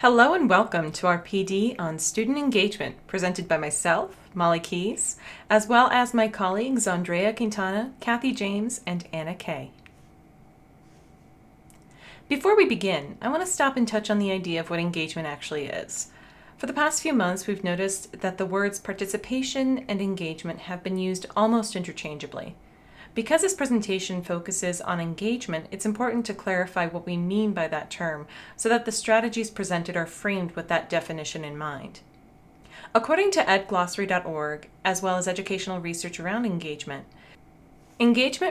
Hello and welcome to our PD on student engagement, presented by myself, Molly Keys, as well as my colleagues Andrea Quintana, Kathy James, and Anna Kay. Before we begin, I want to stop and touch on the idea of what engagement actually is. For the past few months, we've noticed that the words participation and engagement have been used almost interchangeably. Because this presentation focuses on engagement, it's important to clarify what we mean by that term so that the strategies presented are framed with that definition in mind. According to edglossary.org, as well as educational research around engagement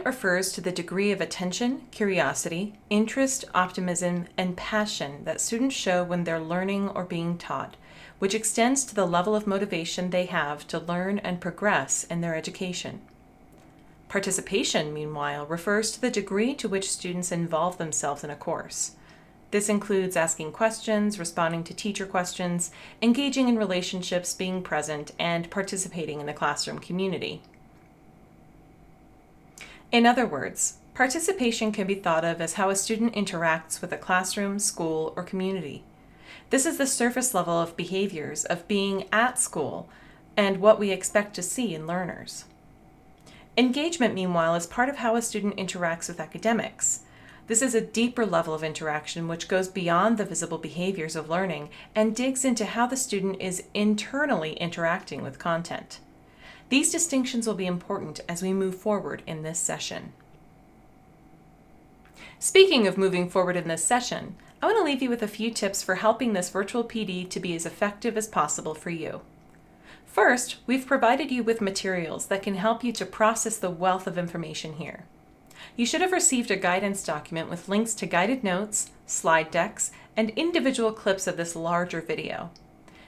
refers to the degree of attention, curiosity, interest, optimism, and passion that students show when they're learning or being taught, which extends to the level of motivation they have to learn and progress in their education. Participation, meanwhile, refers to the degree to which students involve themselves in a course. This includes asking questions, responding to teacher questions, engaging in relationships, being present, and participating in the classroom community. In other words, participation can be thought of as how a student interacts with a classroom, school, or community. This is the surface level of behaviors of being at school and what we expect to see in learners. Engagement, meanwhile, is part of how a student interacts with academics. This is a deeper level of interaction which goes beyond the visible behaviors of learning and digs into how the student is internally interacting with content. These distinctions will be important as we move forward in this session. Speaking of moving forward in this session, I want to leave you with a few tips for helping this virtual PD to be as effective as possible for you. First, we've provided you with materials that can help you to process the wealth of information here. You should have received a guidance document with links to guided notes, slide decks, and individual clips of this larger video.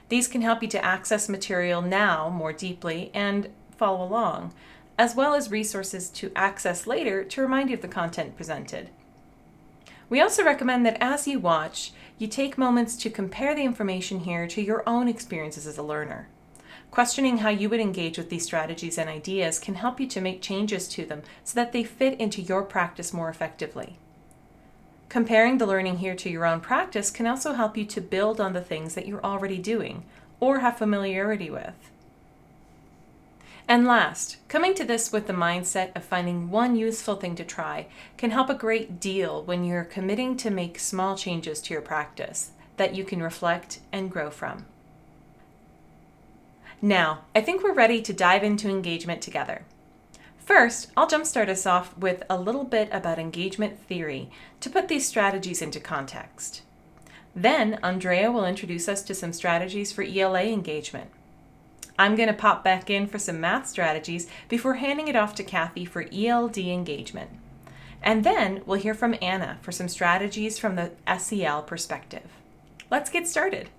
These can help you to access material now more deeply and follow along, as well as resources to access later to remind you of the content presented. We also recommend that as you watch, you take moments to compare the information here to your own experiences as a learner. Questioning how you would engage with these strategies and ideas can help you to make changes to them so that they fit into your practice more effectively. Comparing the learning here to your own practice can also help you to build on the things that you're already doing or have familiarity with. And last, coming to this with the mindset of finding one useful thing to try can help a great deal when you're committing to make small changes to your practice that you can reflect and grow from. Now, I think we're ready to dive into engagement together. First, I'll jumpstart us off with a little bit about engagement theory to put these strategies into context. Then, Andrea will introduce us to some strategies for ELA engagement. I'm going to pop back in for some math strategies before handing it off to Kathy for ELD engagement. And then we'll hear from Anna for some strategies from the SEL perspective. Let's get started.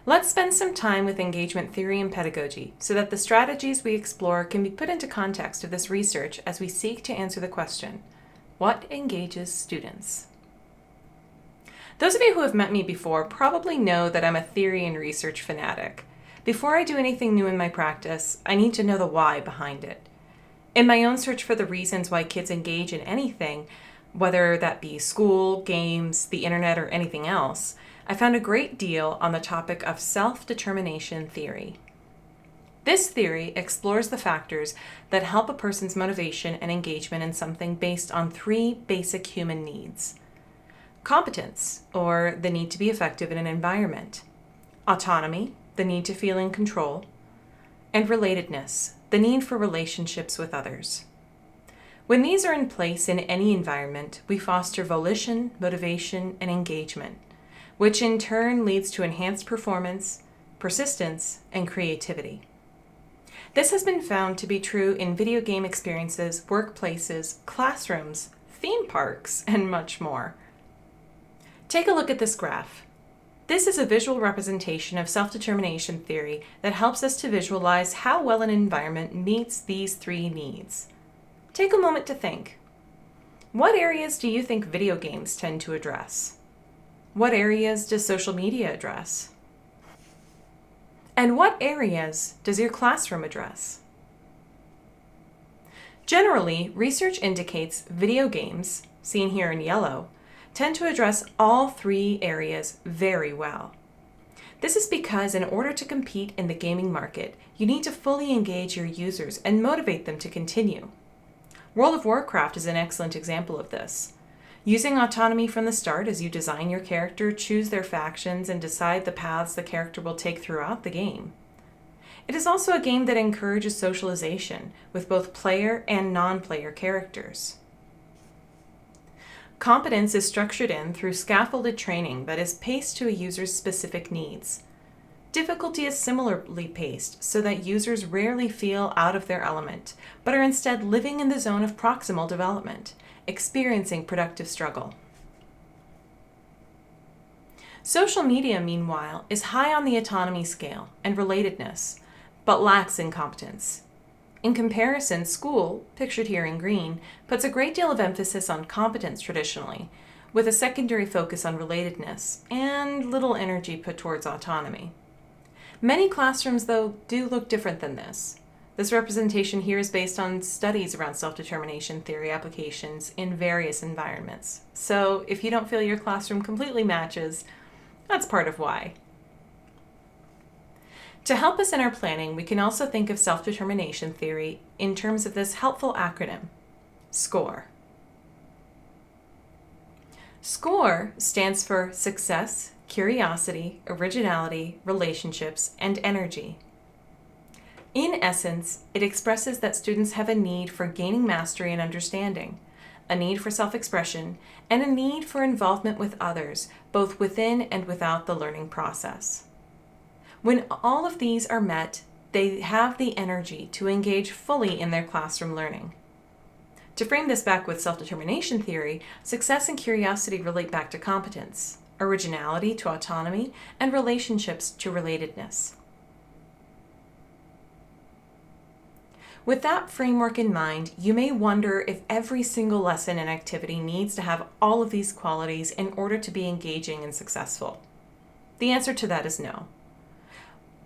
Let's spend some time with engagement theory and pedagogy so that the strategies we explore can be put into context of this research as we seek to answer the question, what engages students? Those of you who have met me before probably know that I'm a theory and research fanatic. Before I do anything new in my practice, I need to know the why behind it. In my own search for the reasons why kids engage in anything, whether that be school, games, the internet, or anything else, I found a great deal on the topic of self-determination theory. This theory explores the factors that help a person's motivation and engagement in something based on three basic human needs. Competence, or the need to be effective in an environment. Autonomy, the need to feel in control. And relatedness, the need for relationships with others. When these are in place in any environment, we foster volition, motivation, and engagement, which in turn leads to enhanced performance, persistence, and creativity. This has been found to be true in video game experiences, workplaces, classrooms, theme parks, and much more. Take a look at this graph. This is a visual representation of self-determination theory that helps us to visualize how well an environment meets these three needs. Take a moment to think. What areas do you think video games tend to address? What areas does social media address? And what areas does your classroom address? Generally, research indicates video games, seen here in yellow, tend to address all three areas very well. This is because in order to compete in the gaming market, you need to fully engage your users and motivate them to continue. World of Warcraft is an excellent example of this. Using autonomy from the start as you design your character, choose their factions, and decide the paths the character will take throughout the game. It is also a game that encourages socialization with both player and non-player characters. Competence is structured in through scaffolded training that is paced to a user's specific needs. Difficulty is similarly paced so that users rarely feel out of their element, but are instead living in the zone of proximal development, experiencing productive struggle. Social media, meanwhile, is high on the autonomy scale and relatedness, but lacks in competence. In comparison, school, pictured here in green, puts a great deal of emphasis on competence traditionally, with a secondary focus on relatedness and little energy put towards autonomy. Many classrooms, though, do look different than this. This representation here is based on studies around self-determination theory applications in various environments. So if you don't feel your classroom completely matches, that's part of why. To help us in our planning, we can also think of self-determination theory in terms of this helpful acronym, SCORE. SCORE stands for success, curiosity, originality, relationships, and energy. In essence, it expresses that students have a need for gaining mastery and understanding, a need for self-expression, and a need for involvement with others, both within and without the learning process. When all of these are met, they have the energy to engage fully in their classroom learning. To frame this back with self-determination theory, success and curiosity relate back to competence, originality to autonomy, and relationships to relatedness. With that framework in mind, you may wonder if every single lesson and activity needs to have all of these qualities in order to be engaging and successful. The answer to that is no.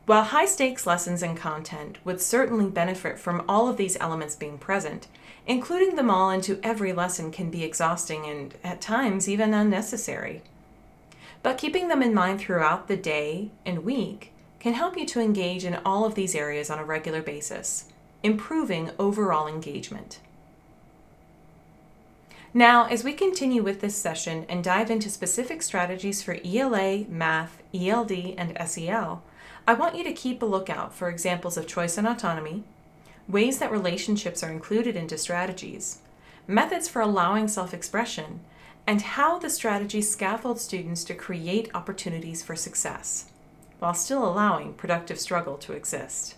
While high-stakes lessons and content would certainly benefit from all of these elements being present, including them all into every lesson can be exhausting and, at times, even unnecessary. But keeping them in mind throughout the day and week can help you to engage in all of these areas on a regular basis, improving overall engagement. Now, as we continue with this session and dive into specific strategies for ELA, Math, ELD, and SEL, I want you to keep a lookout for examples of choice and autonomy, ways that relationships are included into strategies, methods for allowing self-expression, and how the strategies scaffold students to create opportunities for success, while still allowing productive struggle to exist.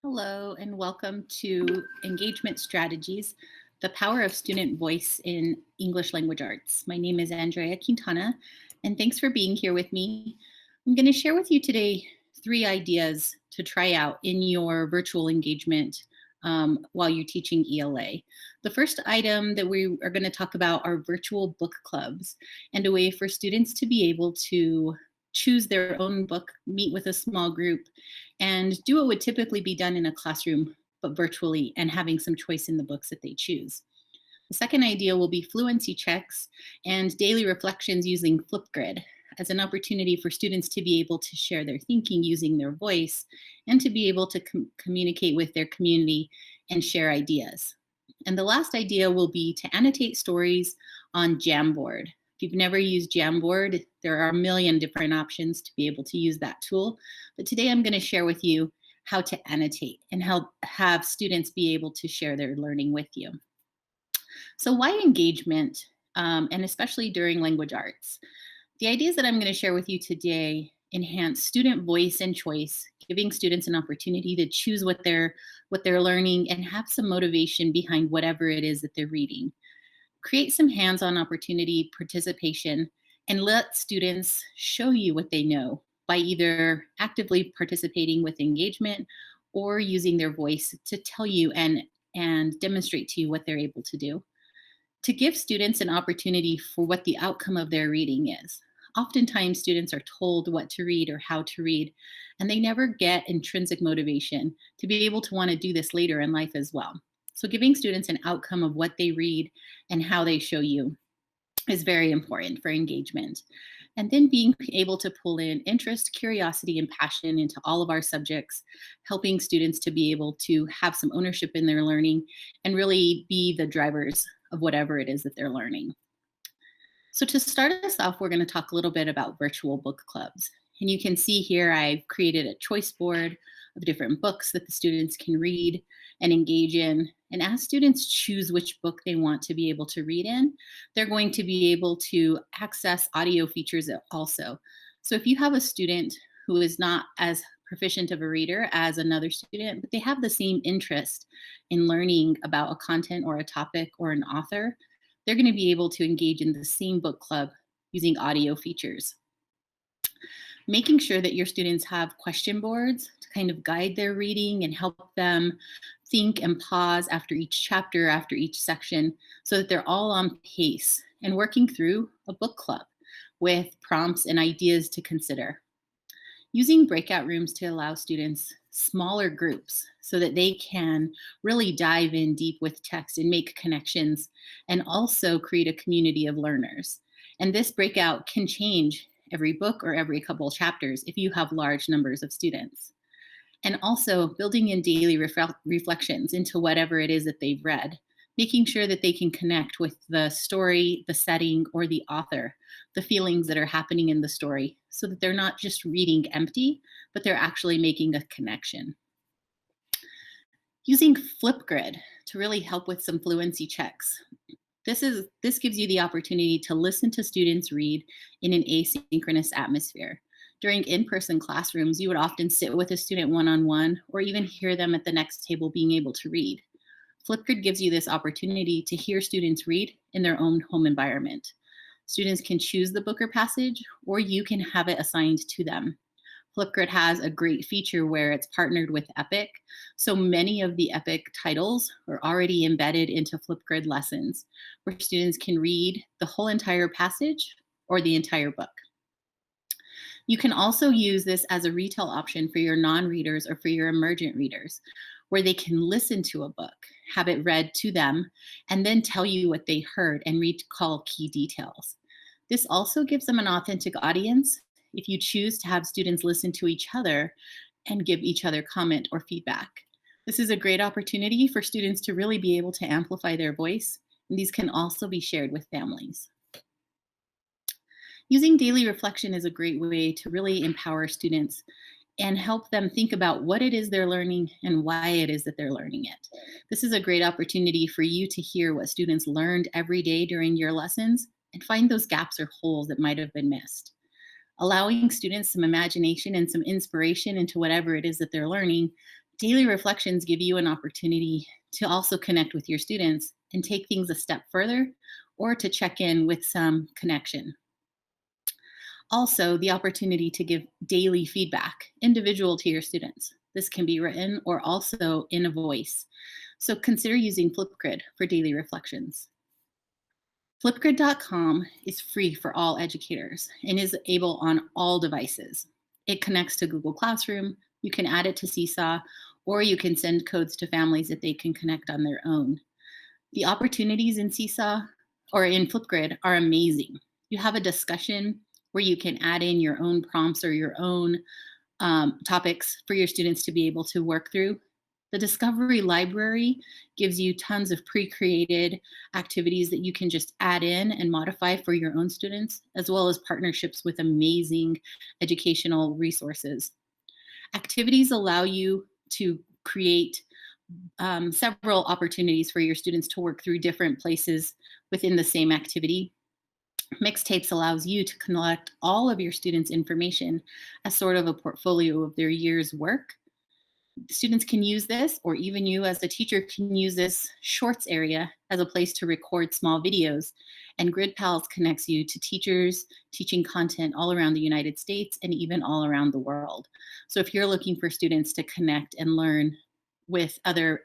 Hello, and welcome to Engagement Strategies, the Power of Student Voice in English Language Arts. My name is Andrea Quintana, and thanks for being here with me. I'm going to share with you today 3 ideas to try out in your virtual engagement while you're teaching ELA. The first item that we are going to talk about are virtual book clubs and a way for students to be able to choose their own book, meet with a small group, and do what would typically be done in a classroom, but virtually, and having some choice in the books that they choose. The second idea will be fluency checks and daily reflections using Flipgrid as an opportunity for students to be able to share their thinking using their voice and to be able to communicate with their community and share ideas. And the last idea will be to annotate stories on Jamboard. If you've never used Jamboard, there are a million different options to be able to use that tool. But today I'm going to share with you how to annotate and help have students be able to share their learning with you. So why engagement, and especially during language arts? The ideas that I'm going to share with you today enhance student voice and choice, giving students an opportunity to choose what they're learning and have some motivation behind whatever it is that they're reading. Create some hands-on opportunity participation and let students show you what they know by either actively participating with engagement or using their voice to tell you and demonstrate to you what they're able to do. To give students an opportunity for what the outcome of their reading is. Oftentimes, students are told what to read or how to read, and they never get intrinsic motivation to be able to want to do this later in life as well. So, giving students an outcome of what they read and how they show you is very important for engagement. And then being able to pull in interest, curiosity, and passion into all of our subjects, helping students to be able to have some ownership in their learning and really be the drivers of whatever it is that they're learning. So to start us off, we're going to talk a little bit about virtual book clubs. And you can see here I've created a choice board of different books that the students can read and engage in. And as students choose which book they want to be able to read in, they're going to be able to access audio features also. So if you have a student who is not as proficient of a reader as another student, but they have the same interest in learning about a content or a topic or an author, they're going to be able to engage in the same book club using audio features. Making sure that your students have question boards to kind of guide their reading and help them think and pause after each chapter, after each section, so that they're all on pace and working through a book club with prompts and ideas to consider. Using breakout rooms to allow students smaller groups so that they can really dive in deep with text and make connections and also create a community of learners. And this breakout can change every book or every couple chapters if you have large numbers of students. And also building in daily reflections into whatever it is that they've read, making sure that they can connect with the story, the setting, or the author, the feelings that are happening in the story, so that they're not just reading empty, but they're actually making a connection. Using Flipgrid to really help with some fluency checks. This gives you the opportunity to listen to students read in an asynchronous atmosphere. During in-person classrooms, you would often sit with a student one-on-one or even hear them at the next table being able to read. Flipgrid gives you this opportunity to hear students read in their own home environment. Students can choose the book or passage, or you can have it assigned to them. Flipgrid has a great feature where it's partnered with Epic. So many of the Epic titles are already embedded into Flipgrid lessons, where students can read the whole entire passage or the entire book. You can also use this as a retail option for your non-readers or for your emergent readers, where they can listen to a book, have it read to them, and then tell you what they heard and recall key details. This also gives them an authentic audience if you choose to have students listen to each other and give each other comment or feedback. This is a great opportunity for students to really be able to amplify their voice, and these can also be shared with families. Using daily reflection is a great way to really empower students and help them think about what it is they're learning and why it is that they're learning it. This is a great opportunity for you to hear what students learned every day during your lessons and find those gaps or holes that might have been missed. Allowing students some imagination and some inspiration into whatever it is that they're learning, daily reflections give you an opportunity to also connect with your students and take things a step further or to check in with some connection. Also, the opportunity to give daily feedback, individual to your students. This can be written or also in a voice. So consider using Flipgrid for daily reflections. Flipgrid.com is free for all educators and is able on all devices. It connects to Google Classroom, you can add it to Seesaw, or you can send codes to families that they can connect on their own. The opportunities in Seesaw or in Flipgrid are amazing. You have a discussion where you can add in your own prompts or your own topics for your students to be able to work through. The Discovery Library gives you tons of pre-created activities that you can just add in and modify for your own students, as well as partnerships with amazing educational resources. Activities allow you to create several opportunities for your students to work through different places within the same activity. Mixtapes allows you to collect all of your students' information as sort of a portfolio of their year's work. Students can use this, or even you as a teacher can use this shorts area as a place to record small videos. And GridPals connects you to teachers teaching content all around the United States and even all around the world. So if you're looking for students to connect and learn with other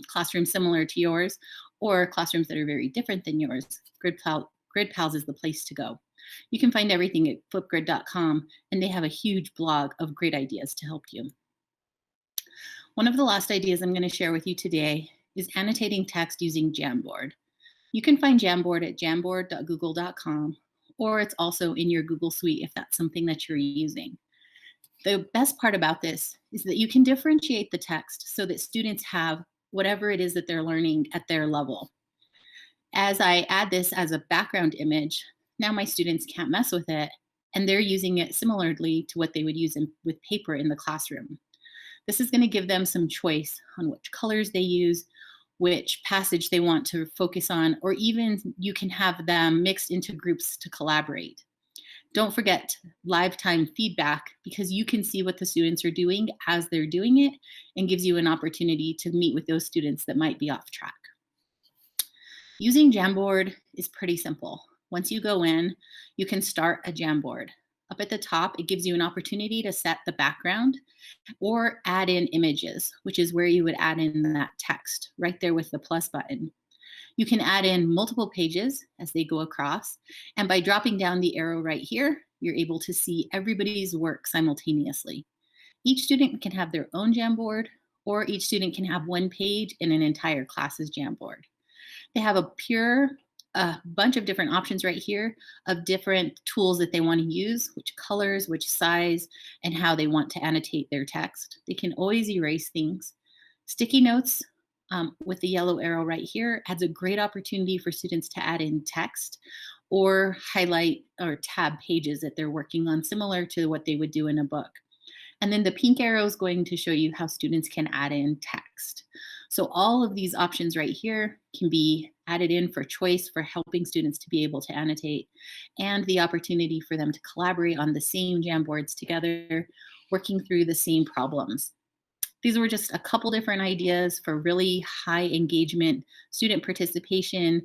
classrooms similar to yours, or classrooms that are very different than yours, GridPals is the place to go. You can find everything at flipgrid.com, and they have a huge blog of great ideas to help you. One of the last ideas I'm going to share with you today is annotating text using Jamboard. You can find Jamboard at jamboard.google.com, or it's also in your Google Suite if that's something that you're using. The best part about this is that you can differentiate the text so that students have whatever it is that they're learning at their level. As I add this as a background image, now my students can't mess with it, and they're using it similarly to what they would use with paper in the classroom. This is going to give them some choice on which colors they use, which passage they want to focus on, or even you can have them mixed into groups to collaborate. Don't forget live time feedback, because you can see what the students are doing as they're doing it and gives you an opportunity to meet with those students that might be off track. Using Jamboard is pretty simple. Once you go in, you can start a Jamboard. Up at the top, it gives you an opportunity to set the background or add in images, which is where you would add in that text right there with the plus button. You can add in multiple pages as they go across, and by dropping down the arrow right here, you're able to see everybody's work simultaneously. Each student can have their own Jamboard, or each student can have one page in an entire class's Jamboard. They have a bunch of different options right here of different tools that they want to use, which colors, which size, and how they want to annotate their text. They can always erase things. Sticky notes with the yellow arrow right here adds a great opportunity for students to add in text or highlight or tab pages that they're working on, similar to what they would do in a book. And then the pink arrow is going to show you how students can add in text. So all of these options right here can be added in for choice for helping students to be able to annotate, and the opportunity for them to collaborate on the same Jamboards together, working through the same problems. These were just a couple different ideas for really high engagement student participation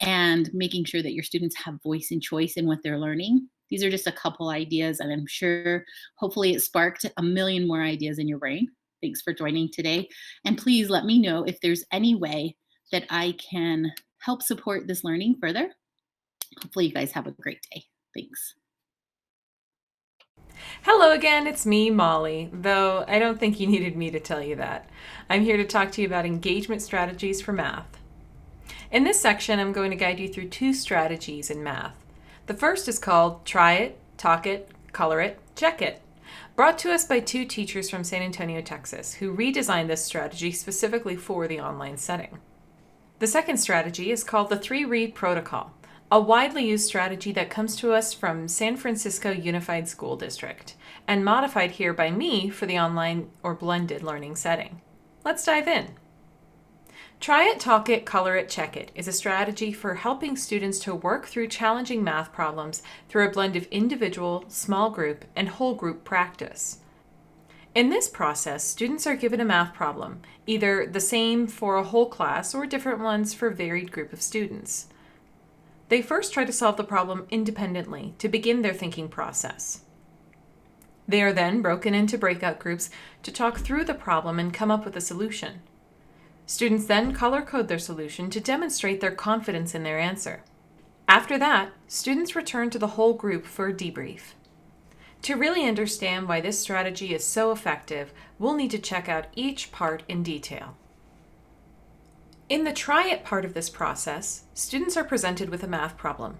and making sure that your students have voice and choice in what they're learning. These are just a couple ideas, and I'm sure hopefully it sparked a million more ideas in your brain. Thanks for joining today. And please let me know if there's any way that I can help support this learning further. Hopefully you guys have a great day. Thanks. Hello again, it's me, Molly, though I don't think you needed me to tell you that. I'm here to talk to you about engagement strategies for math. In this section, I'm going to guide you through two strategies in math. The first is called Try It, Talk It, Color It, Check It, brought to us by two teachers from San Antonio, Texas, who redesigned this strategy specifically for the online setting. The second strategy is called the 3-Read Protocol, a widely used strategy that comes to us from San Francisco Unified School District, and modified here by me for the online or blended learning setting. Let's dive in. Try It, Talk It, Color It, Check It is a strategy for helping students to work through challenging math problems through a blend of individual, small group, and whole group practice. In this process, students are given a math problem, either the same for a whole class or different ones for a varied group of students. They first try to solve the problem independently to begin their thinking process. They are then broken into breakout groups to talk through the problem and come up with a solution. Students then color code their solution to demonstrate their confidence in their answer. After that, students return to the whole group for a debrief. To really understand why this strategy is so effective, we'll need to check out each part in detail. In the Try It part of this process, students are presented with a math problem.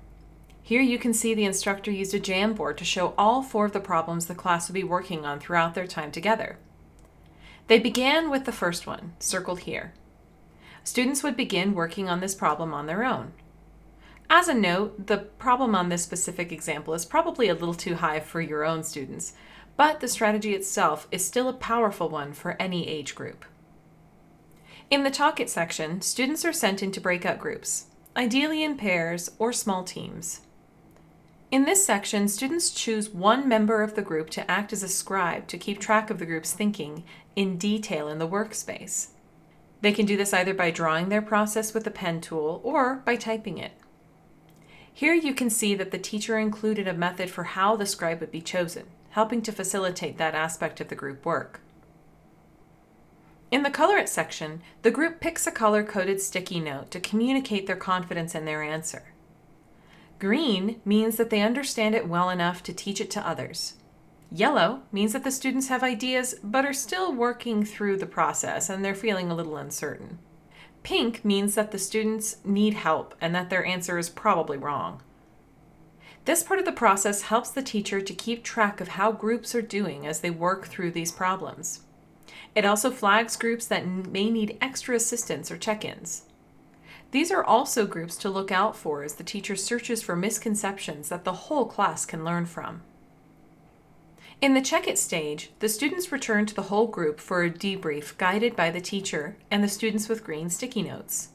Here you can see the instructor used a Jamboard to show all 4 of the problems the class will be working on throughout their time together. They began with the first one, circled here. Students would begin working on this problem on their own. As a note, the problem on this specific example is probably a little too high for your own students, but the strategy itself is still a powerful one for any age group. In the Talk It section, students are sent into breakout groups, ideally in pairs or small teams. In this section, students choose one member of the group to act as a scribe to keep track of the group's thinking in detail in the workspace. They can do this either by drawing their process with the pen tool or by typing it. Here you can see that the teacher included a method for how the scribe would be chosen, helping to facilitate that aspect of the group work. In the Color It section, the group picks a color-coded sticky note to communicate their confidence in their answer. Green means that they understand it well enough to teach it to others. Yellow means that the students have ideas but are still working through the process and they're feeling a little uncertain. Pink means that the students need help and that their answer is probably wrong. This part of the process helps the teacher to keep track of how groups are doing as they work through these problems. It also flags groups that may need extra assistance or check-ins. These are also groups to look out for as the teacher searches for misconceptions that the whole class can learn from. In the check-it stage, the students return to the whole group for a debrief guided by the teacher and the students with green sticky notes.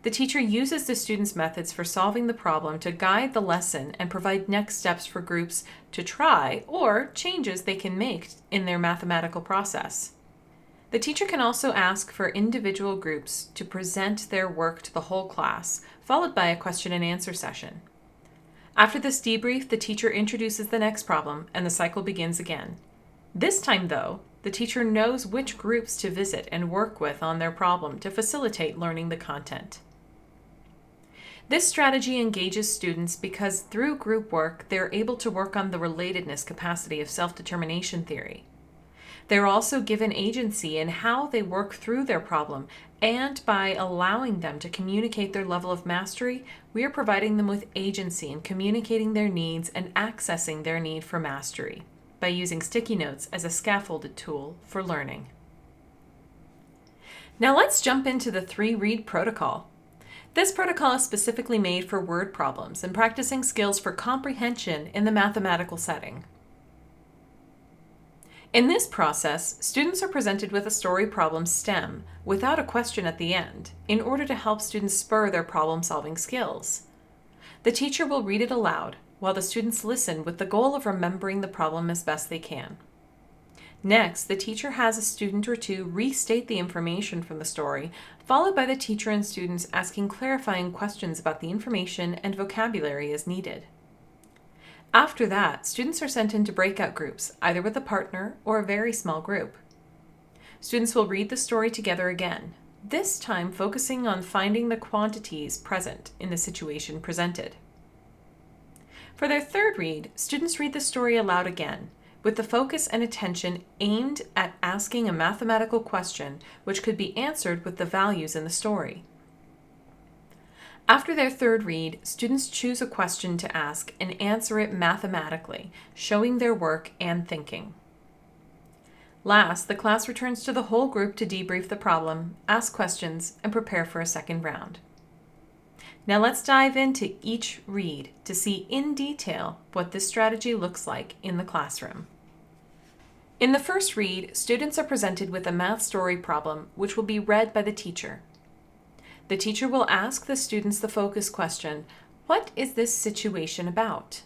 The teacher uses the students' methods for solving the problem to guide the lesson and provide next steps for groups to try or changes they can make in their mathematical process. The teacher can also ask for individual groups to present their work to the whole class, followed by a question and answer session. After this debrief, the teacher introduces the next problem and the cycle begins again. This time, though, the teacher knows which groups to visit and work with on their problem to facilitate learning the content. This strategy engages students because through group work, they're able to work on the relatedness capacity of self-determination theory. They're also given agency in how they work through their problem, and by allowing them to communicate their level of mastery, we are providing them with agency in communicating their needs and accessing their need for mastery by using sticky notes as a scaffolded tool for learning. Now let's jump into the 3-read protocol. This protocol is specifically made for word problems and practicing skills for comprehension in the mathematical setting. In this process, students are presented with a story problem stem without a question at the end in order to help students spur their problem-solving skills. The teacher will read it aloud while the students listen with the goal of remembering the problem as best they can. Next, the teacher has a student or two restate the information from the story, followed by the teacher and students asking clarifying questions about the information and vocabulary as needed. After that, students are sent into breakout groups, either with a partner or a very small group. Students will read the story together again, this time focusing on finding the quantities present in the situation presented. For their 3rd read, students read the story aloud again, with the focus and attention aimed at asking a mathematical question which could be answered with the values in the story. After their 3rd read, students choose a question to ask and answer it mathematically, showing their work and thinking. Last, the class returns to the whole group to debrief the problem, ask questions, and prepare for a 2nd round. Now let's dive into each read to see in detail what this strategy looks like in the classroom. In the 1st read, students are presented with a math story problem which will be read by the teacher. The teacher will ask the students the focus question, "What is this situation about?"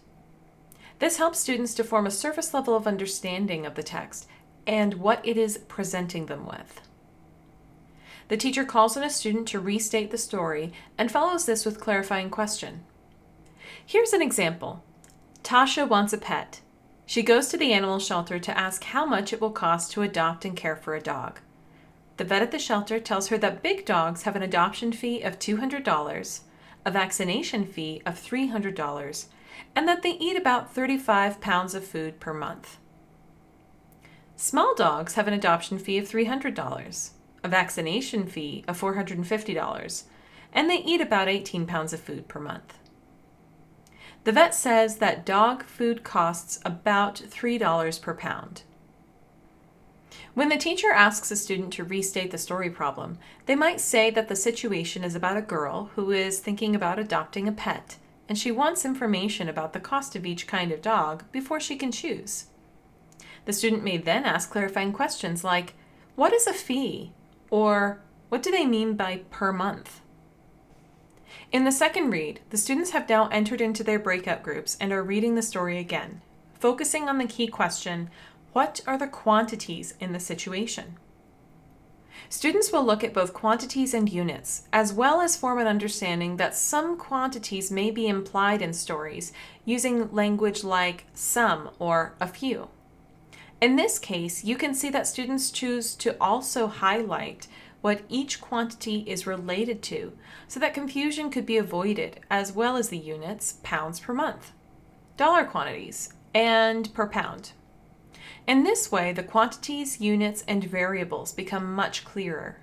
This helps students to form a surface level of understanding of the text and what it is presenting them with. The teacher calls on a student to restate the story and follows this with clarifying question. Here's an example. Tasha wants a pet. She goes to the animal shelter to ask how much it will cost to adopt and care for a dog. The vet at the shelter tells her that big dogs have an adoption fee of $200, a vaccination fee of $300, and that they eat about 35 pounds of food per month. Small dogs have an adoption fee of $300, a vaccination fee of $450, and they eat about 18 pounds of food per month. The vet says that dog food costs about $3 per pound. When the teacher asks a student to restate the story problem, they might say that the situation is about a girl who is thinking about adopting a pet, and she wants information about the cost of each kind of dog before she can choose. The student may then ask clarifying questions like, "What is a fee?" or "What do they mean by per month?" In the 2nd read, the students have now entered into their breakout groups and are reading the story again, focusing on the key question, what are the quantities in the situation? Students will look at both quantities and units, as well as form an understanding that some quantities may be implied in stories using language like some or a few. In this case, you can see that students choose to also highlight what each quantity is related to so that confusion could be avoided, as well as the units, pounds per month, dollar quantities, and per pound. In this way, the quantities, units, and variables become much clearer.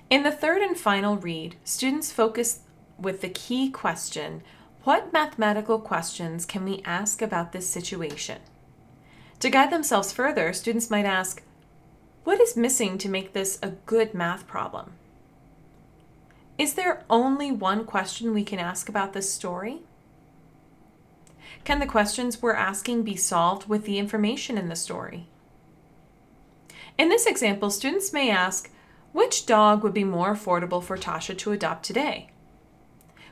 In the third and final read, students focus with the key question, what mathematical questions can we ask about this situation? To guide themselves further, students might ask, what is missing to make this a good math problem? Is there only one question we can ask about this story? Can the questions we're asking be solved with the information in the story? In this example, students may ask, which dog would be more affordable for Tasha to adopt today?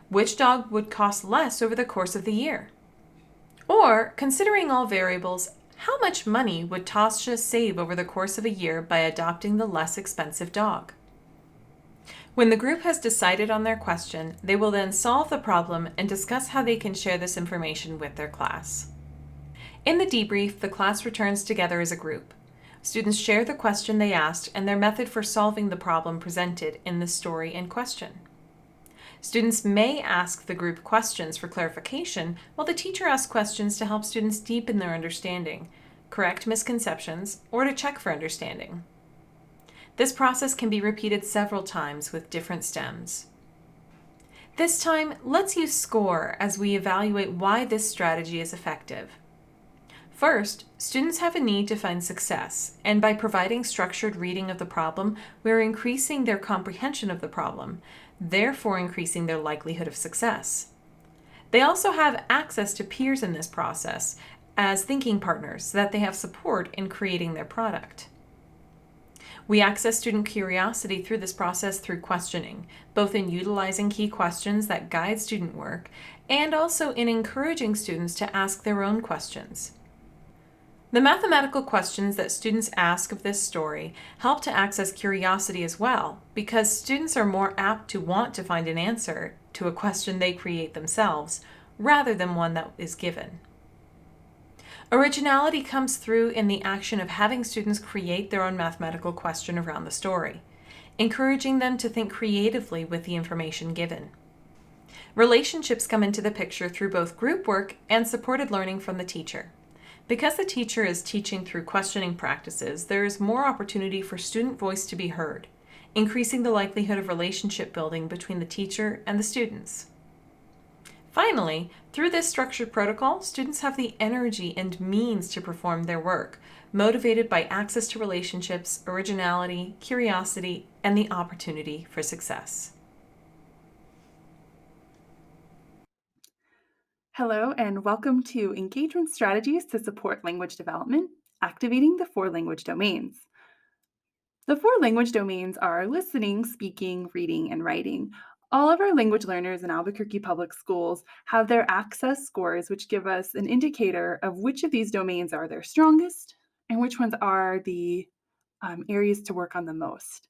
Which dog would cost less over the course of the year? Or, considering all variables, how much money would Tasha save over the course of a year by adopting the less expensive dog? When the group has decided on their question, they will then solve the problem and discuss how they can share this information with their class. In the debrief, the class returns together as a group. Students share the question they asked and their method for solving the problem presented in the story in question. Students may ask the group questions for clarification, while the teacher asks questions to help students deepen their understanding, correct misconceptions, or to check for understanding. This process can be repeated several times with different stems. This time, let's use SCORE as we evaluate why this strategy is effective. First, students have a need to find success, and by providing structured reading of the problem, we're increasing their comprehension of the problem, therefore increasing their likelihood of success. They also have access to peers in this process as thinking partners so that they have support in creating their product. We access student curiosity through this process through questioning, both in utilizing key questions that guide student work and also in encouraging students to ask their own questions. The mathematical questions that students ask of this story help to access curiosity as well, because students are more apt to want to find an answer to a question they create themselves, rather than one that is given. Originality comes through in the action of having students create their own mathematical question around the story, encouraging them to think creatively with the information given. Relationships come into the picture through both group work and supported learning from the teacher. Because the teacher is teaching through questioning practices, there is more opportunity for student voice to be heard, increasing the likelihood of relationship building between the teacher and the students. Finally, through this structured protocol, students have the energy and means to perform their work, motivated by access to relationships, originality, curiosity, and the opportunity for success. Hello, and welcome to Engagement Strategies to Support Language Development, Activating the 4 Language Domains. The 4 language domains are listening, speaking, reading, and writing. All of our language learners in Albuquerque Public Schools have their access scores, which give us an indicator of which of these domains are their strongest and which ones are the areas to work on the most.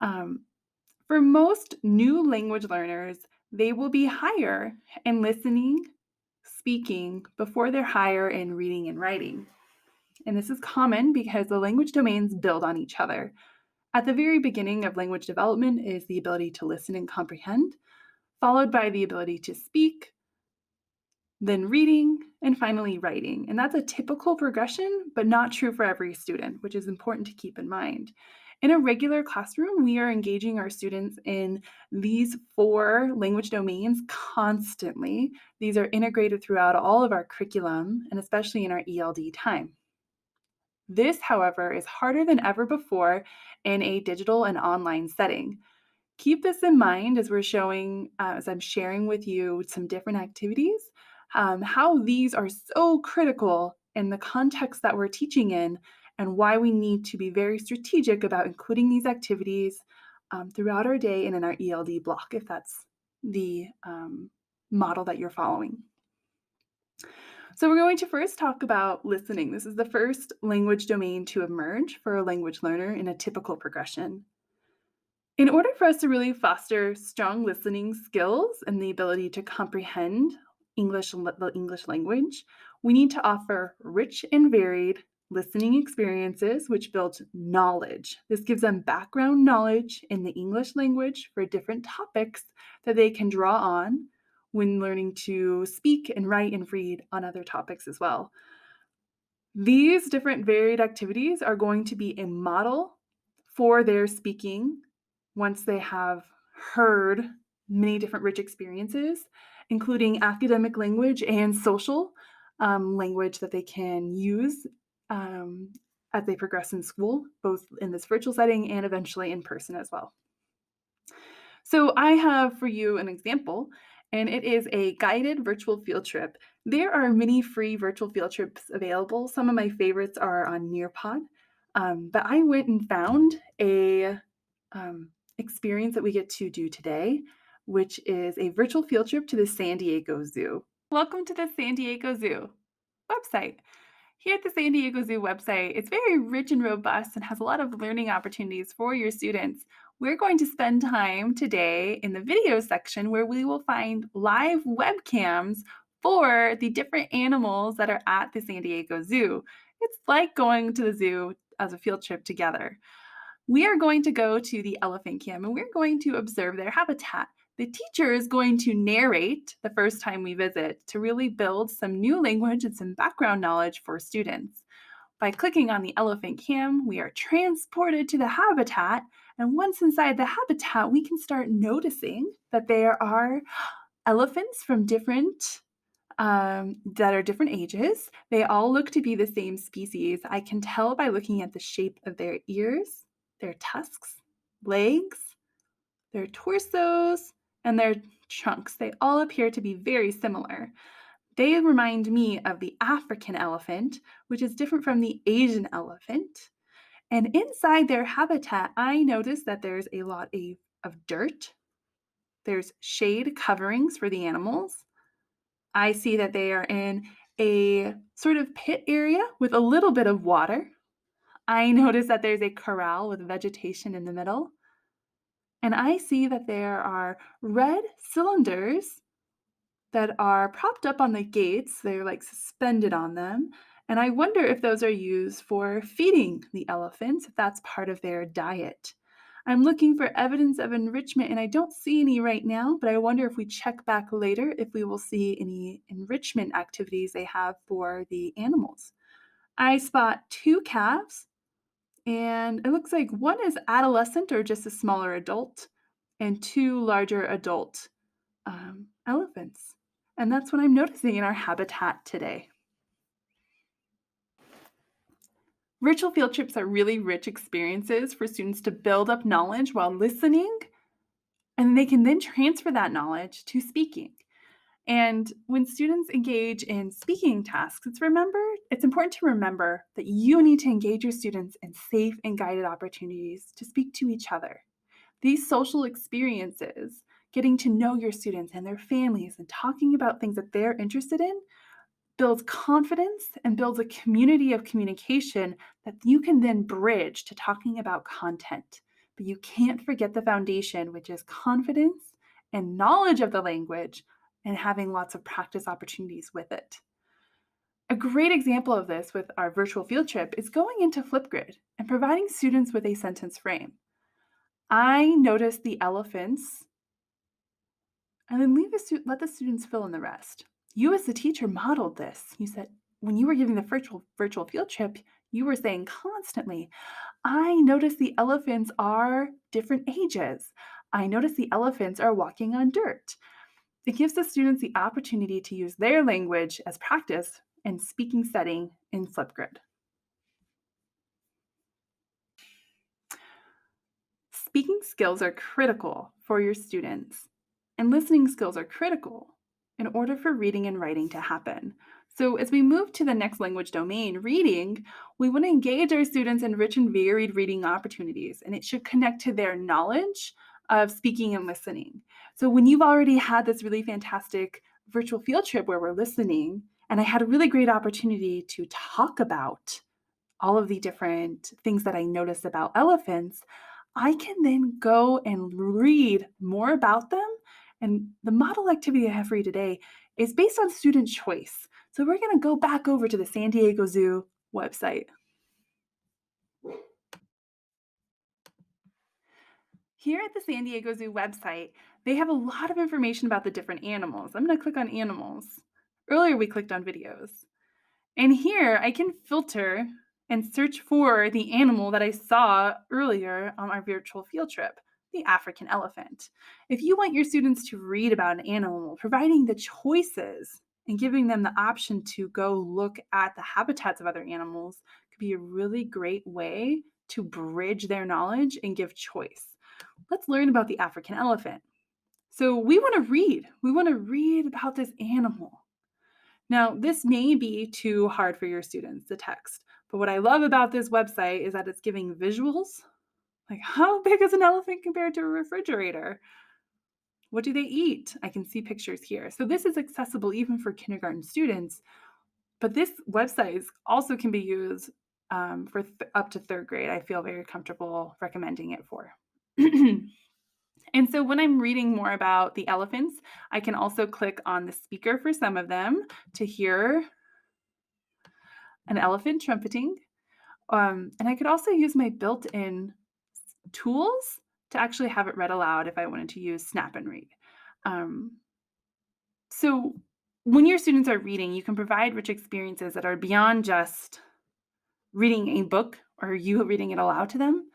For most new language learners, they will be higher in listening, speaking before they're higher in reading and writing. And this is common because the language domains build on each other. At the very beginning of language development is the ability to listen and comprehend, followed by the ability to speak, then reading, and finally writing. And that's a typical progression, but not true for every student, which is important to keep in mind. In a regular classroom, we are engaging our students in these 4 language domains constantly. These are integrated throughout all of our curriculum, and especially in our ELD time. This, however, is harder than ever before in a digital and online setting. Keep this in mind as as I'm sharing with you some different activities, how these are so critical in the context that we're teaching in, and why we need to be very strategic about including these activities throughout our day and in our ELD block, if that's the model that you're following. So we're going to first talk about listening. This is the first language domain to emerge for a language learner in a typical progression. In order for us to really foster strong listening skills and the ability to comprehend the English language, we need to offer rich and varied listening experiences, which build knowledge. This gives them background knowledge in the English language for different topics that they can draw on when learning to speak and write and read on other topics as well. These different varied activities are going to be a model for their speaking once they have heard many different rich experiences, including academic language and social language that they can use um, as they progress in school, both in this virtual setting and eventually in person as well. So I have for you an example, and it is a guided virtual field trip. There are many free virtual field trips available. Some of my favorites are on Nearpod, but I went and found a experience that we get to do today, which is a virtual field trip to the San Diego Zoo. Welcome to the San Diego Zoo website. Here at the San Diego Zoo website, it's very rich and robust and has a lot of learning opportunities for your students. We're going to spend time today in the video section where we will find live webcams for the different animals that are at the San Diego Zoo. It's like going to the zoo as a field trip together. We are going to go to the elephant cam and we're going to observe their habitat. The teacher is going to narrate the first time we visit to really build some new language and some background knowledge for students. By clicking on the elephant cam, we are transported to the habitat, and once inside the habitat, we can start noticing that there are elephants from different that are different ages. They all look to be the same species. I can tell by looking at the shape of their ears, their tusks, legs, their torsos, and their trunks. They all appear to be very similar. They remind me of the African elephant, which is different from the Asian elephant. And inside their habitat, I notice that there's a lot of dirt. There's shade coverings for the animals. I see that they are in a sort of pit area with a little bit of water. I notice that there's a corral with vegetation in the middle. And I see that there are red cylinders that are propped up on the gates. They're like suspended on them. And I wonder if those are used for feeding the elephants, if that's part of their diet. I'm looking for evidence of enrichment, and I don't see any right now, but I wonder if we check back later if we will see any enrichment activities they have for the animals. I spot two calves, and it looks like one is adolescent or just a smaller adult, and two larger adult elephants. And that's what I'm noticing in our habitat today. Virtual field trips are really rich experiences for students to build up knowledge while listening, and they can then transfer that knowledge to speaking. And when students engage in speaking tasks, it's important to remember that you need to engage your students in safe and guided opportunities to speak to each other. These social experiences, getting to know your students and their families and talking about things that they're interested in, builds confidence and builds a community of communication that you can then bridge to talking about content. But you can't forget the foundation, which is confidence and knowledge of the language and having lots of practice opportunities with it. A great example of this with our virtual field trip is going into Flipgrid and providing students with a sentence frame. I noticed the elephants, and then let the students fill in the rest. You as the teacher modeled this. You said, when you were giving the virtual field trip, you were saying constantly, I noticed the elephants are different ages. I noticed the elephants are walking on dirt. It gives the students the opportunity to use their language as practice in speaking setting in Flipgrid. Speaking skills are critical for your students, and listening skills are critical in order for reading and writing to happen. So as we move to the next language domain, reading, we want to engage our students in rich and varied reading opportunities, and it should connect to their knowledge of speaking and listening. So when you've already had this really fantastic virtual field trip where we're listening, and I had a really great opportunity to talk about all of the different things that I noticed about elephants, I can then go and read more about them. And the model activity I have for you today is based on student choice. So we're going to go back over to the San Diego Zoo website. Here at the San Diego Zoo website, they have a lot of information about the different animals. I'm going to click on animals. Earlier, we clicked on videos. And here I can filter and search for the animal that I saw earlier on our virtual field trip, the African elephant. If you want your students to read about an animal, providing the choices and giving them the option to go look at the habitats of other animals could be a really great way to bridge their knowledge and give choice. Let's learn about the African elephant. So we want to read. We want to read about this animal. Now, this may be too hard for your students, the text, but what I love about this website is that it's giving visuals. Like, how big is an elephant compared to a refrigerator? What do they eat? I can see pictures here. So this is accessible even for kindergarten students, but this website also can be used for up to third grade. I feel very comfortable recommending it for. And so when I'm reading more about the elephants, I can also click on the speaker for some of them to hear an elephant trumpeting. And I could also use my built-in tools to actually have it read aloud if I wanted to use Snap and Read. So when your students are reading, you can provide rich experiences that are beyond just reading a book or you reading it aloud to them.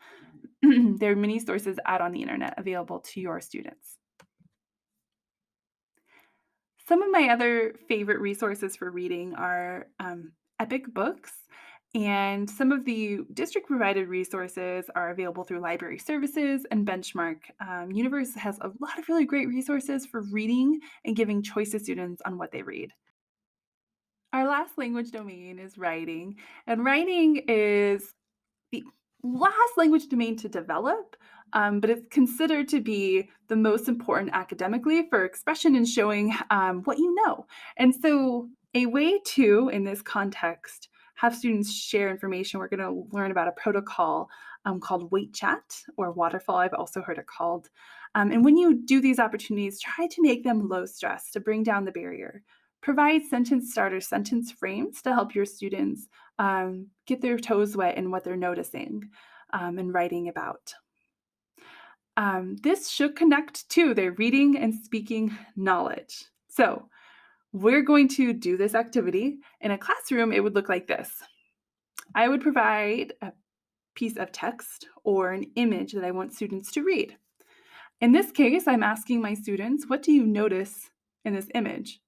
There are many sources out on the internet available to your students. Some of my other favorite resources for reading are Epic Books, and some of the district-provided resources are available through library services and Benchmark. Universe has a lot of really great resources for reading and giving choice to students on what they read. Our last language domain is writing, and writing is the last language domain to develop, but it's considered to be the most important academically for expression and showing what you know. And so a way to, in this context, have students share information, we're going to learn about a protocol called Wait Chat or Waterfall, I've also heard it called. And when you do these opportunities, try to make them low stress to bring down the barrier. Provide sentence starter sentence frames to help your students get their toes wet in what they're noticing and writing about. This should connect to their reading and speaking knowledge. So we're going to do this activity. In a classroom, it would look like this. I would provide a piece of text or an image that I want students to read. In this case, I'm asking my students, what do you notice in this image?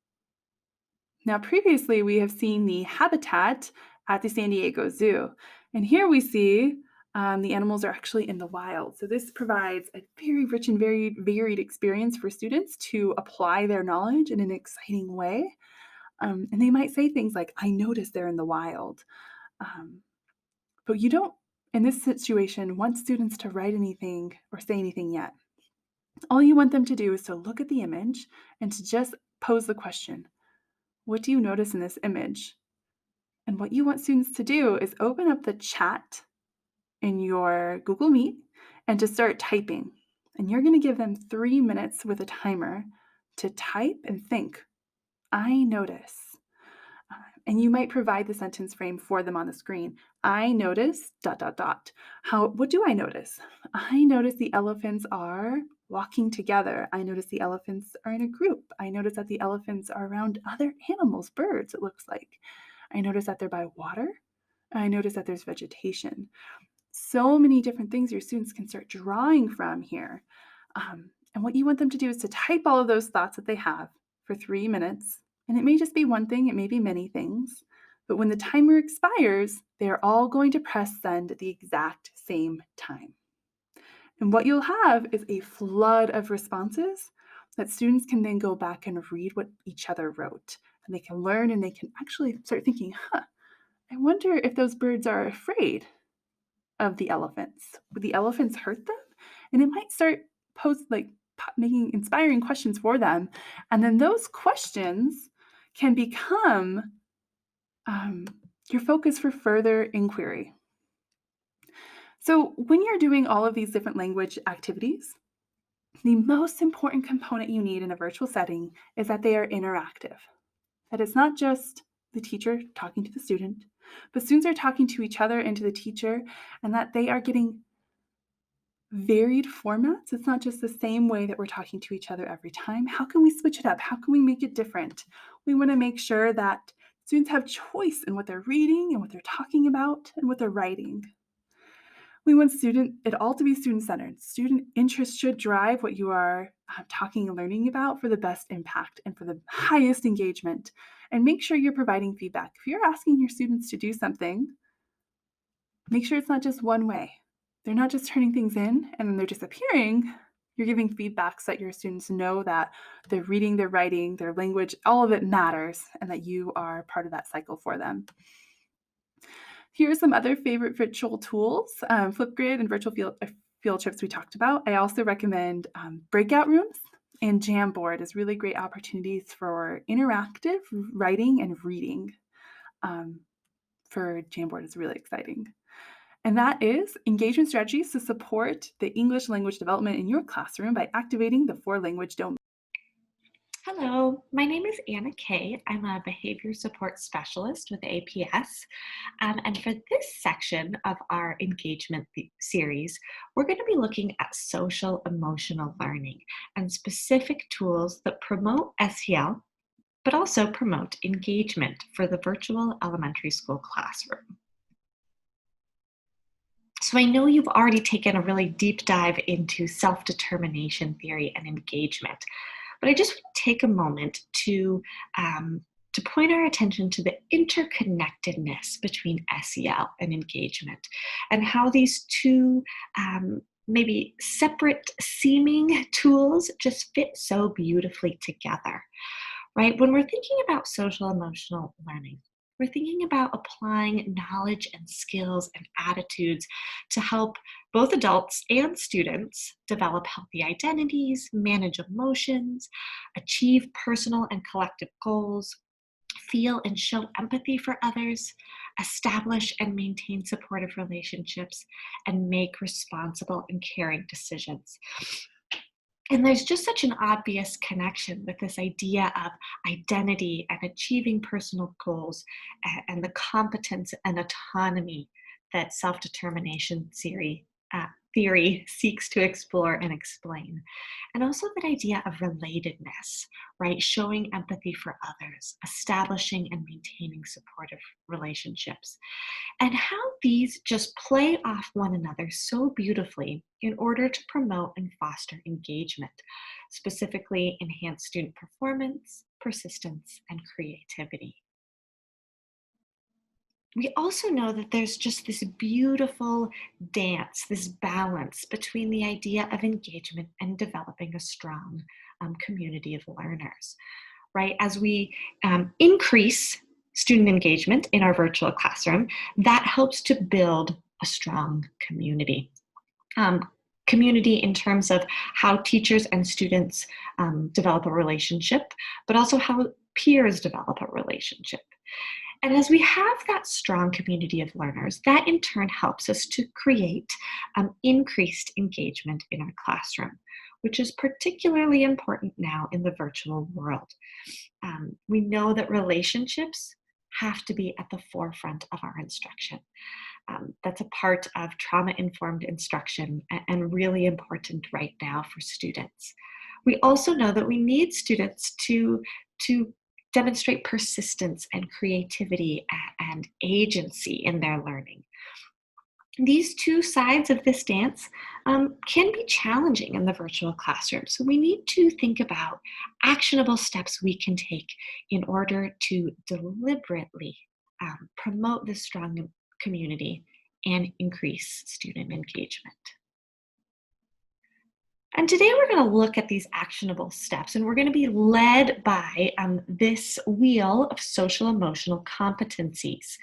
Now, previously, we have seen the habitat at the San Diego Zoo. And here we see the animals are actually in the wild. So this provides a very rich and very varied experience for students to apply their knowledge in an exciting way. And they might say things like, I noticed they're in the wild. But you don't, in this situation, want students to write anything or say anything yet. All you want them to do is to look at the image and to just pose the question, what do you notice in this image? And what you want students to do is open up the chat in your Google Meet and to start typing. And you're going to give them 3 minutes with a timer to type and think, I notice. And you might provide the sentence frame for them on the screen. I notice ... What do I notice? I notice the elephants are walking together. I notice the elephants are in a group. I notice that the elephants are around other animals, birds, it looks like. I notice that they're by water. I notice that there's vegetation. So many different things your students can start drawing from here. And what you want them to do is to type all of those thoughts that they have for 3 minutes. And it may just be one thing, it may be many things. But when the timer expires, they're all going to press send at the exact same time. And what you'll have is a flood of responses that students can then go back and read what each other wrote. And they can learn and they can actually start thinking, I wonder if those birds are afraid of the elephants. Would the elephants hurt them? And it might start making inspiring questions for them. And then those questions can become your focus for further inquiry. So when you're doing all of these different language activities, the most important component you need in a virtual setting is that they are interactive. That it's not just the teacher talking to the student, But students are talking to each other and to the teacher, and that they are getting varied formats. It's not just the same way that we're talking to each other every time. How can we switch it up? How can we make it different? We want to make sure that students have choice in what they're reading and what they're talking about and what they're writing. We want it all to be student-centered. Student interest should drive what you are talking and learning about for the best impact and for the highest engagement. And make sure you're providing feedback. If you're asking your students to do something, make sure it's not just one way. They're not just turning things in and then they're disappearing. You're giving feedback so that your students know that their reading, their writing, their language, all of it matters, and that you are part of that cycle for them. Here are some other favorite virtual tools, Flipgrid and virtual field trips we talked about. I also recommend breakout rooms, and Jamboard is really great opportunities for interactive writing and reading. For Jamboard is really exciting. And that is engagement strategies to support the English language development in your classroom by activating the 4 language domains. Hello, my name is Anna Kay. I'm a behavior support specialist with APS. And for this section of our engagement series, we're going to be looking at social emotional learning and specific tools that promote SEL, but also promote engagement for the virtual elementary school classroom. So I know you've already taken a really deep dive into self-determination theory and engagement, but I just want to take a moment to point our attention to the interconnectedness between SEL and engagement and how these two maybe separate seeming tools just fit so beautifully together, right? When we're thinking about social emotional learning, we're thinking about applying knowledge and skills and attitudes to help both adults and students develop healthy identities, manage emotions, achieve personal and collective goals, feel and show empathy for others, establish and maintain supportive relationships, and make responsible and caring decisions. And there's just such an obvious connection with this idea of identity and achieving personal goals and the competence and autonomy that self-determination theory seeks to explore and explain. And also that idea of relatedness, right? Showing empathy for others, establishing and maintaining supportive relationships, and how these just play off one another so beautifully in order to promote and foster engagement, specifically enhance student performance, persistence, and creativity. We also know that there's just this beautiful dance, this balance between the idea of engagement and developing a strong community of learners, right? As we increase student engagement in our virtual classroom, that helps to build a strong community. Community in terms of how teachers and students develop a relationship, but also how peers develop a relationship. And as we have that strong community of learners, that in turn helps us to create increased engagement in our classroom, which is particularly important now in the virtual world. We know that relationships have to be at the forefront of our instruction. That's a part of trauma-informed instruction and really important right now for students. We also know that we need students to demonstrate persistence and creativity and agency in their learning. These two sides of this dance can be challenging in the virtual classroom. So we need to think about actionable steps we can take in order to deliberately promote this strong community and increase student engagement. And today we're going to look at these actionable steps, and we're going to be led by this wheel of social emotional competencies.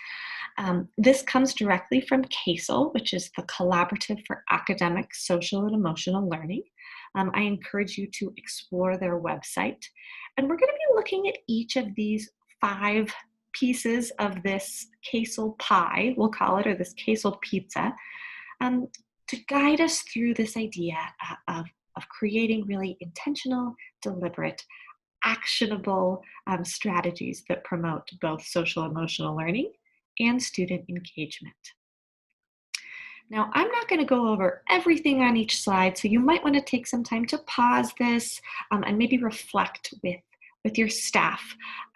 This comes directly from CASEL, which is the Collaborative for Academic, Social, and Emotional Learning. I encourage you to explore their website. And we're going to be looking at each of these 5 pieces of this CASEL pie, we'll call it, or this CASEL pizza, to guide us through this idea of creating really intentional, deliberate, actionable strategies that promote both social emotional learning and student engagement. Now, I'm not going to go over everything on each slide, so you might want to take some time to pause this and maybe reflect with your staff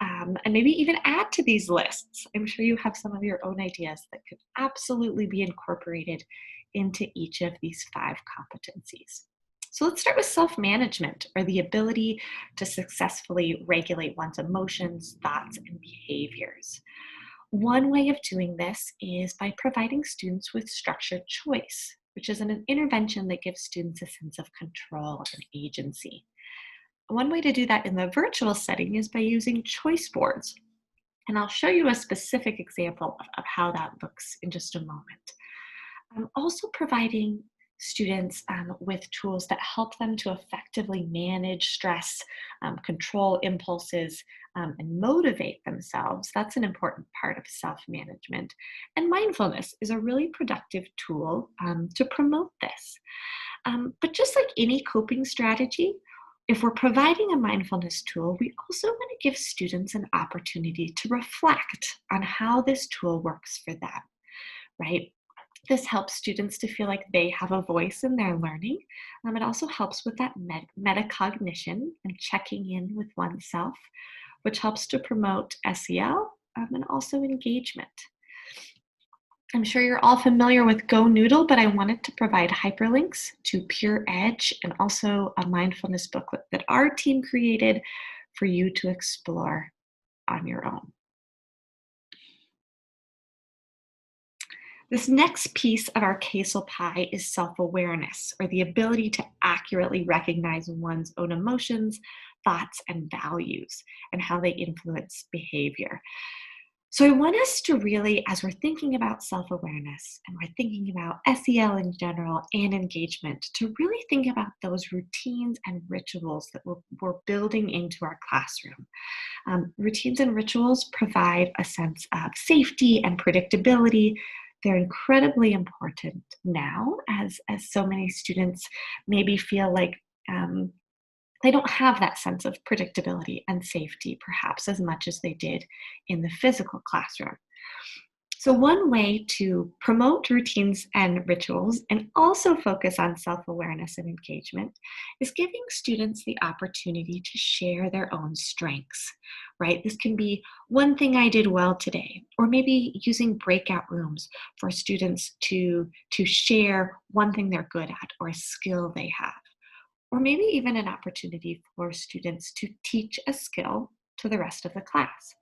and maybe even add to these lists. I'm sure you have some of your own ideas that could absolutely be incorporated into each of these 5 competencies. So let's start with self-management, or the ability to successfully regulate one's emotions, thoughts, and behaviors. One way of doing this is by providing students with structured choice, which is an intervention that gives students a sense of control and agency. One way to do that in the virtual setting is by using choice boards. And I'll show you a specific example of how that looks in just a moment. I'm also providing students with tools that help them to effectively manage stress, control impulses, and motivate themselves. That's an important part of self-management. And mindfulness is a really productive tool to promote this. But just like any coping strategy, if we're providing a mindfulness tool, we also want to give students an opportunity to reflect on how this tool works for them, right? This helps students to feel like they have a voice in their learning. It also helps with that metacognition and checking in with oneself, which helps to promote SEL and also engagement. I'm sure you're all familiar with Go Noodle, but I wanted to provide hyperlinks to Pure Edge and also a mindfulness booklet that our team created for you to explore on your own. This next piece of our CASEL pie is self-awareness, or the ability to accurately recognize one's own emotions, thoughts, and values, and how they influence behavior. So I want us to really, as we're thinking about self-awareness and we're thinking about SEL in general and engagement, to really think about those routines and rituals that we're building into our classroom. Routines and rituals provide a sense of safety and predictability. They're incredibly important now as so many students maybe feel like they don't have that sense of predictability and safety perhaps as much as they did in the physical classroom. So one way to promote routines and rituals and also focus on self-awareness and engagement is giving students the opportunity to share their own strengths, right? This can be one thing I did well today, or maybe using breakout rooms for students to share one thing they're good at or a skill they have, or maybe even an opportunity for students to teach a skill to the rest of the class.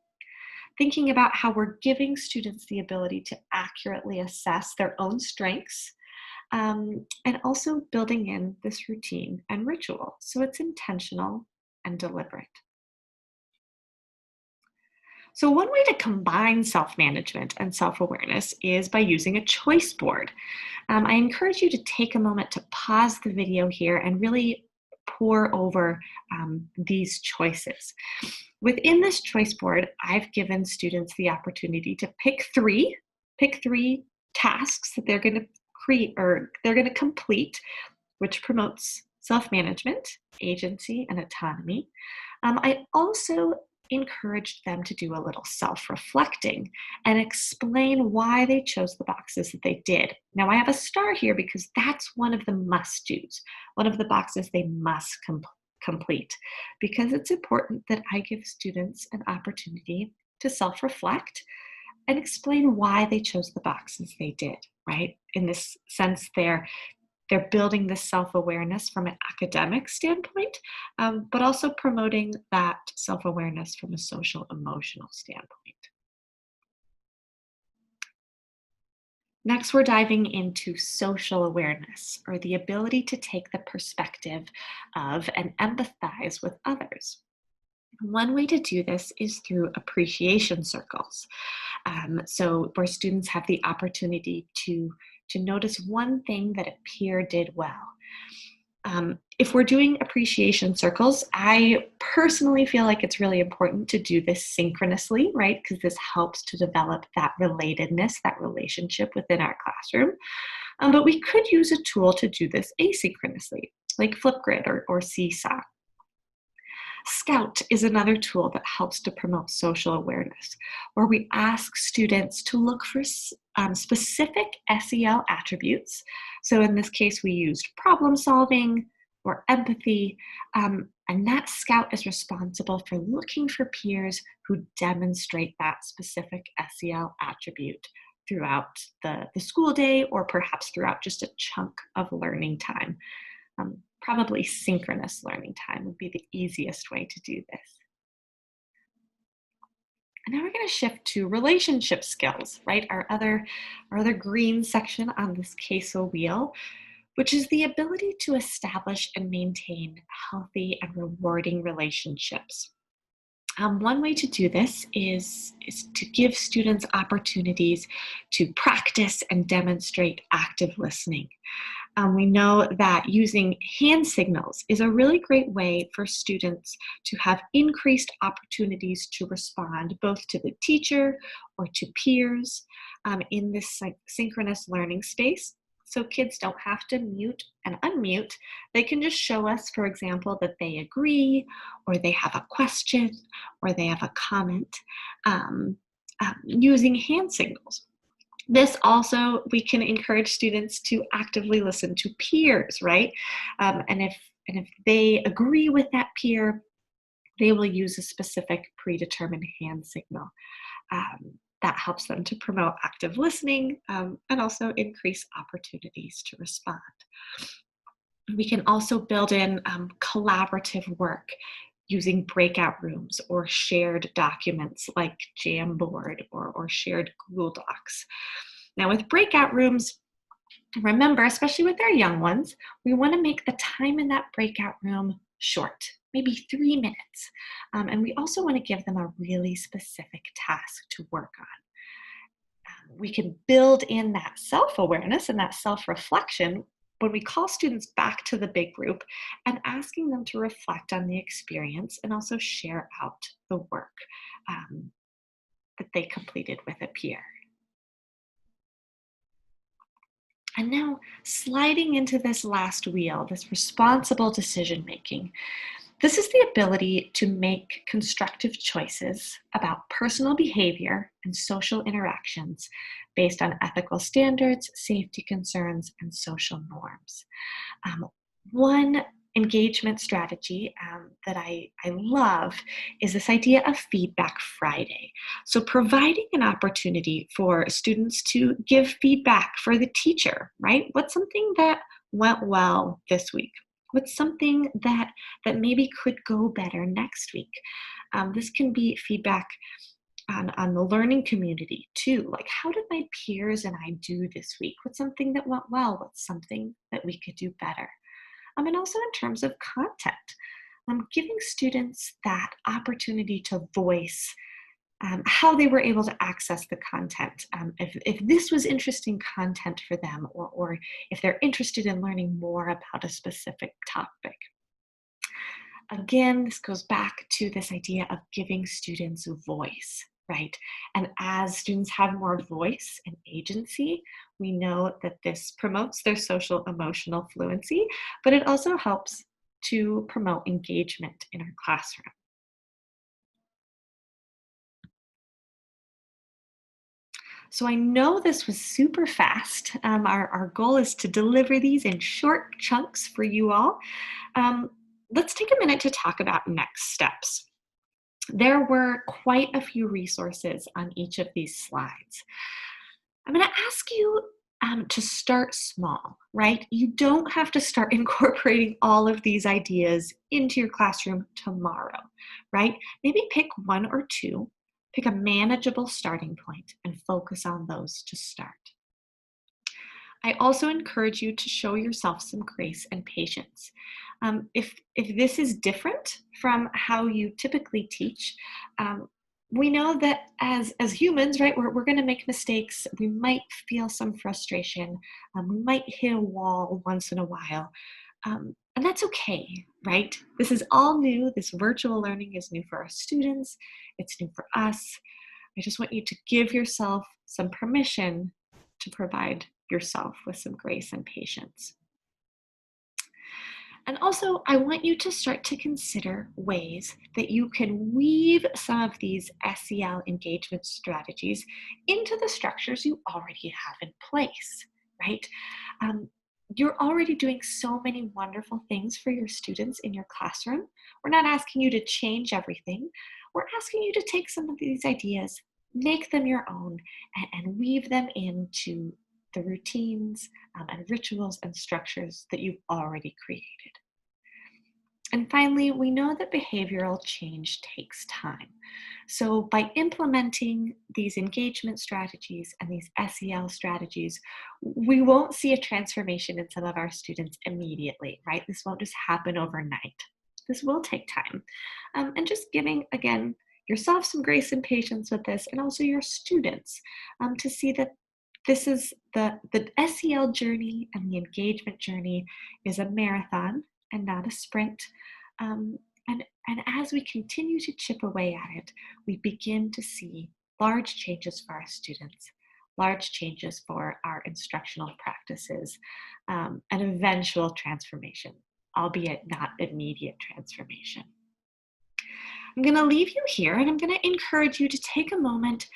Thinking about how we're giving students the ability to accurately assess their own strengths, and also building in this routine and ritual so it's intentional and deliberate. So one way to combine self-management and self-awareness is by using a choice board. I encourage you to take a moment to pause the video here and really pore over these choices. Within this choice board, I've given students the opportunity to pick three tasks that they're going to create or they're going to complete, which promotes self-management, agency, and autonomy. I also encouraged them to do a little self-reflecting and explain why they chose the boxes that they did. Now I have a star here because that's one of the must-dos, one of the boxes they must complete, because it's important that I give students an opportunity to self-reflect and explain why they chose the boxes they did, right? In this sense, they're building this self-awareness from an academic standpoint, but also promoting that self-awareness from a social emotional standpoint. Next, we're diving into social awareness, or the ability to take the perspective of and empathize with others. One way to do this is through appreciation circles. So where students have the opportunity to notice one thing that a peer did well. If we're doing appreciation circles, I personally feel like it's really important to do this synchronously, right? Because this helps to develop that relatedness, that relationship within our classroom. But we could use a tool to do this asynchronously, like Flipgrid or Seesaw. Scout is another tool that helps to promote social awareness, where we ask students to look for specific SEL attributes. So in this case, we used problem solving or empathy, and that Scout is responsible for looking for peers who demonstrate that specific SEL attribute throughout the school day, or perhaps throughout just a chunk of learning time. Probably synchronous learning time would be the easiest way to do this. And now we're going to shift to relationship skills, right? Our other green section on this queso wheel, which is the ability to establish and maintain healthy and rewarding relationships. One way to do this is to give students opportunities to practice and demonstrate active listening. We know that using hand signals is a really great way for students to have increased opportunities to respond both to the teacher or to peers in this synchronous learning space. So kids don't have to mute and unmute. They can just show us, for example, that they agree, or they have a question, or they have a comment using hand signals. This also, we can encourage students to actively listen to peers, right? And if they agree with that peer, they will use a specific predetermined hand signal. That helps them to promote active listening and also increase opportunities to respond. We can also build in collaborative work using breakout rooms or shared documents like Jamboard or shared Google Docs. Now with breakout rooms, remember, especially with our young ones, we want to make the time in that breakout room short, maybe 3 minutes. And we also want to give them a really specific task to work on. We can build in that self-awareness and that self-reflection when we call students back to the big group and asking them to reflect on the experience and also share out the work that they completed with a peer. And now sliding into this last wheel, this responsible decision making. This is the ability to make constructive choices about personal behavior and social interactions based on ethical standards, safety concerns, and social norms. One engagement strategy that I love is this idea of Feedback Friday. So providing an opportunity for students to give feedback for the teacher, right? What's something that went well this week? What's something that maybe could go better next week? This can be feedback on the learning community too. Like, how did my peers and I do this week? What's something that went well? What's something that we could do better? And also in terms of content, giving students that opportunity to voice how they were able to access the content. If this was interesting content for them, or if they're interested in learning more about a specific topic. Again, this goes back to this idea of giving students a voice, right? And as students have more voice and agency, we know that this promotes their social emotional fluency, but it also helps to promote engagement in our classroom. So I know this was super fast. Our goal is to deliver these in short chunks for you all. Let's take a minute to talk about next steps. There were quite a few resources on each of these slides. I'm going to ask you to start small, right? You don't have to start incorporating all of these ideas into your classroom tomorrow, right? Maybe pick one or two, pick a manageable starting point, and focus on those to start. I also encourage you to show yourself some grace and patience. If this is different from how you typically teach, we know that as humans, right, we're going to make mistakes. We might feel some frustration. We might hit a wall once in a while. And that's okay, right? This is all new. This virtual learning is new for our students. It's new for us. I just want you to give yourself some permission to provide yourself with some grace and patience. And also, I want you to start to consider ways that you can weave some of these SEL engagement strategies into the structures you already have in place, right? Um, you're already doing so many wonderful things for your students in your classroom. We're not asking you to change everything. We're asking you to take some of these ideas, make them your own, and weave them into the routines and rituals and structures that you've already created. And finally, we know that behavioral change takes time. So by implementing these engagement strategies and these SEL strategies, we won't see a transformation in some of our students immediately, right? This won't just happen overnight. This will take time. And just giving, again, yourself some grace and patience with this, and also your students to see that this is the SEL journey and the engagement journey is a marathon and not a sprint. Um, and as we continue to chip away at it, we begin to see large changes for our students, large changes for our instructional practices, an eventual transformation, albeit not immediate transformation. I'm going to leave you here, and I'm going to encourage you to take a moment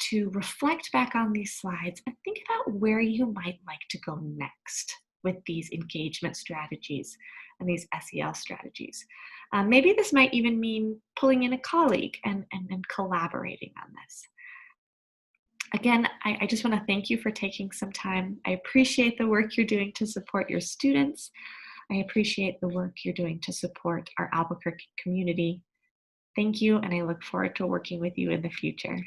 to reflect back on these slides and think about where you might like to go next with these engagement strategies and these SEL strategies. Maybe this might even mean pulling in a colleague and collaborating on this. Again, I just want to thank you for taking some time. I appreciate the work you're doing to support your students. I appreciate the work you're doing to support our Albuquerque community. Thank you, and I look forward to working with you in the future.